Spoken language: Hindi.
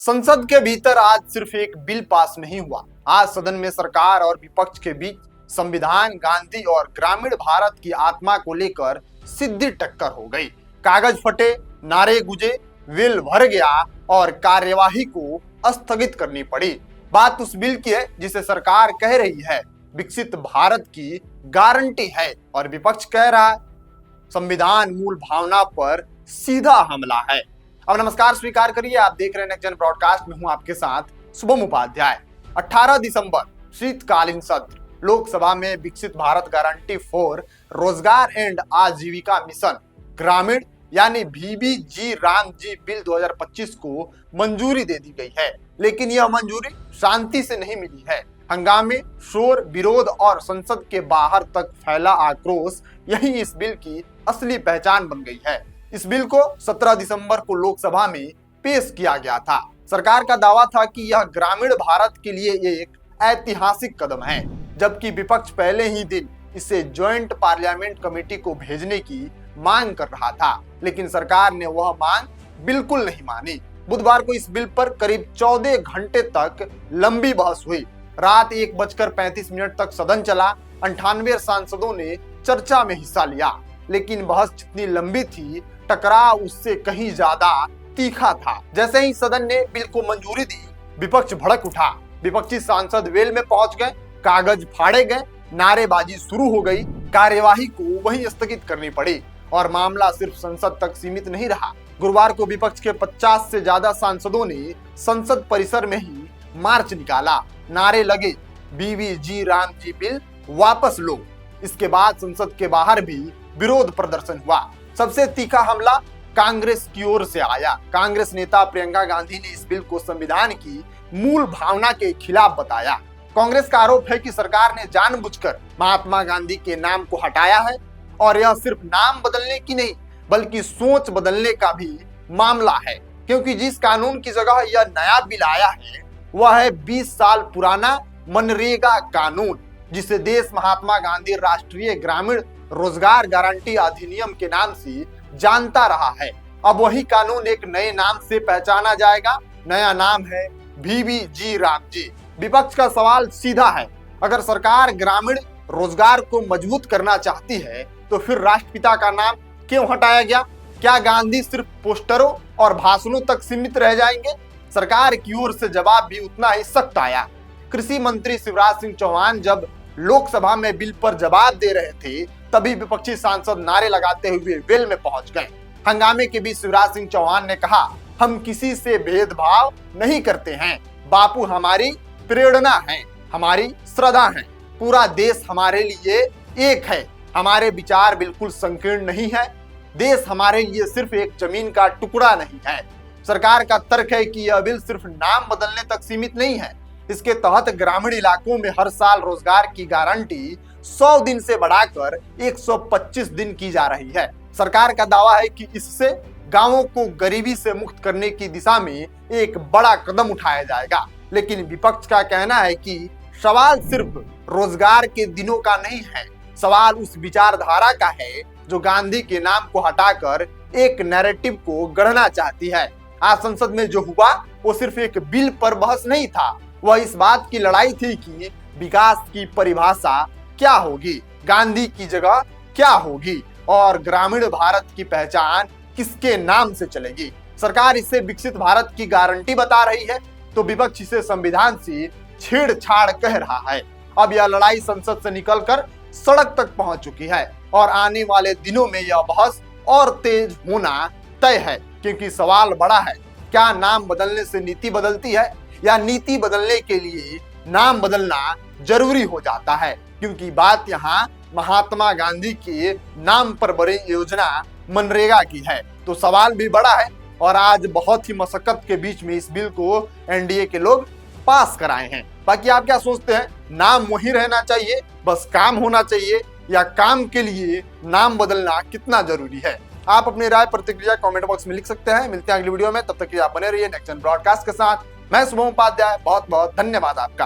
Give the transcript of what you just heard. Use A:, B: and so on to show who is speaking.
A: संसद के भीतर आज सिर्फ एक बिल पास नहीं हुआ। आज सदन में सरकार और विपक्ष के बीच संविधान, गांधी और ग्रामीण भारत की आत्मा को लेकर सीधी टक्कर हो गई। कागज फटे, नारे गूंजे, बिल भर गया और कार्यवाही को स्थगित करनी पड़ी। बात उस बिल की है जिसे सरकार कह रही है विकसित भारत की गारंटी है और विपक्ष कह रहा है संविधान मूल भावना पर सीधा हमला है। अब नमस्कार स्वीकार करिए, आप देख रहे हैं नेक्स्ट जन ब्रॉडकास्ट में हूं आपके साथ शुभम उपाध्याय। 18 दिसंबर शीतकालीन सत्र, लोकसभा में विकसित भारत गारंटी फॉर रोजगार एंड आजीविका मिशन ग्रामीण यानी VBG रामजी बिल 2025 को मंजूरी दे दी गई है। लेकिन यह मंजूरी शांति से नहीं मिली है। हंगामे, शोर, विरोध और संसद के बाहर तक फैला आक्रोश यही इस बिल की असली पहचान बन गई है। इस बिल को 17 दिसंबर को लोकसभा में पेश किया गया था। सरकार का दावा था कि यह ग्रामीण भारत के लिए एक ऐतिहासिक कदम है, जबकि विपक्ष पहले ही दिन इसे ज्वाइंट पार्लियामेंट कमेटी को भेजने की मांग कर रहा था। लेकिन सरकार ने वह मांग बिल्कुल नहीं मानी। बुधवार को इस बिल पर करीब 14 घंटे तक लंबी बहस हुई। रात 1:35 तक सदन चला। 98 सांसदों ने चर्चा में हिस्सा लिया, लेकिन बहस जितनी लंबी थी, टकराव उससे कहीं ज्यादा तीखा था। जैसे ही सदन ने बिल को मंजूरी दी, विपक्ष भड़क उठा। विपक्षी सांसद वेल में पहुंच गए, कागज फाड़े गए, नारेबाजी शुरू हो गई। कार्यवाही को वहीं स्थगित करनी पड़ी और मामला सिर्फ संसद तक सीमित नहीं रहा। गुरुवार को विपक्ष के 50 से ज्यादा सांसदों ने संसद परिसर में ही मार्च निकाला। नारे लगे, VBG रामजी बिल वापस लो। इसके बाद संसद के बाहर भी विरोध प्रदर्शन हुआ। सबसे तीखा हमला कांग्रेस की ओर से आया। कांग्रेस नेता प्रियंका गांधी ने इस बिल को संविधान की मूल भावना के खिलाफ बताया। कांग्रेस का आरोप है कि सरकार ने जानबूझकर महात्मा गांधी के नाम को हटाया है और यह सिर्फ नाम बदलने की नहीं बल्कि सोच बदलने का भी मामला है, क्योंकि जिस कानून की जगह यह नया बिल आया है वह है 20 साल पुराना मनरेगा कानून, जिसे देश महात्मा गांधी राष्ट्रीय ग्रामीण रोजगार गारंटी अधिनियम के नाम से जानता रहा है। अब वही कानून एक नए नाम से पहचाना जाएगा। नया नाम है VBG रामजी। विपक्ष का सवाल सीधा है, अगर सरकार ग्रामीण रोजगार को मजबूत करना चाहती है तो फिर राष्ट्रपिता का नाम क्यों हटाया गया? क्या गांधी सिर्फ पोस्टरों और भाषणों तक सीमित रह जाएंगे? सरकार की ओर से जवाब भी उतना ही सख्त आया। कृषि मंत्री शिवराज सिंह चौहान जब लोकसभा में बिल पर जवाब दे रहे थे, तभी विपक्षी सांसद नारे लगाते हुए वेल में पहुंच गए। हंगामे के बीच शिवराज सिंह चौहान ने कहा, हम किसी से भेदभाव नहीं करते हैं। बापू हमारी प्रेरणा है, हमारी श्रद्धा है। पूरा देश हमारे लिए एक है। हमारे विचार बिल्कुल संकीर्ण नहीं है। देश हमारे लिए सिर्फ एक जमीन का टुकड़ा नहीं है। सरकार का तर्क है कि यह बिल सिर्फ नाम बदलने तक सीमित नहीं है। इसके तहत ग्रामीण इलाकों में हर साल रोजगार की गारंटी 100 दिन से बढ़ाकर 125 दिन की जा रही है। सरकार का दावा है कि इससे गांवों को गरीबी से मुक्त करने की दिशा में एक बड़ा कदम उठाया जाएगा। लेकिन विपक्ष का कहना है कि सवाल सिर्फ रोजगार के दिनों का नहीं है, सवाल उस विचारधारा का है जो गांधी के नाम को हटाकर एक नैरेटिव को गढ़ना चाहती है। आज संसद में जो हुआ वो सिर्फ एक बिल पर बहस नहीं था, वह इस बात की लड़ाई थी कि विकास की परिभाषा क्या होगी, गांधी की जगह क्या होगी और ग्रामीण भारत की पहचान किसके नाम से चलेगी। सरकार इसे विकसित भारत की गारंटी बता रही है तो विपक्ष इसे संविधान से छेड़छाड़ कह रहा है। अब यह लड़ाई संसद से निकलकर सड़क तक पहुंच चुकी है और आने वाले दिनों में यह बहस और तेज होना तय है, क्योंकि सवाल बड़ा है, क्या नाम बदलने से नीति बदलती है या नीति बदलने के लिए नाम बदलना जरूरी हो जाता है? क्योंकि बात यहाँ महात्मा गांधी के नाम पर बड़ी योजना मनरेगा की है, तो सवाल भी बड़ा है। और आज बहुत ही मशक्कत के बीच में इस बिल को NDA के लोग पास कराए हैं। बाकी आप क्या सोचते हैं, नाम वही रहना चाहिए, बस काम होना चाहिए, या काम के लिए नाम बदलना कितना जरूरी है? आप अपनी राय प्रतिक्रिया कमेंट बॉक्स में लिख सकते हैं। मिलते हैं अगली वीडियो में, तब तक के लिए आप बने रहिए नेक्स्ट जन ब्रॉडकास्ट के साथ। मैं शुभम उपाध्याय, बहुत बहुत धन्यवाद आपका।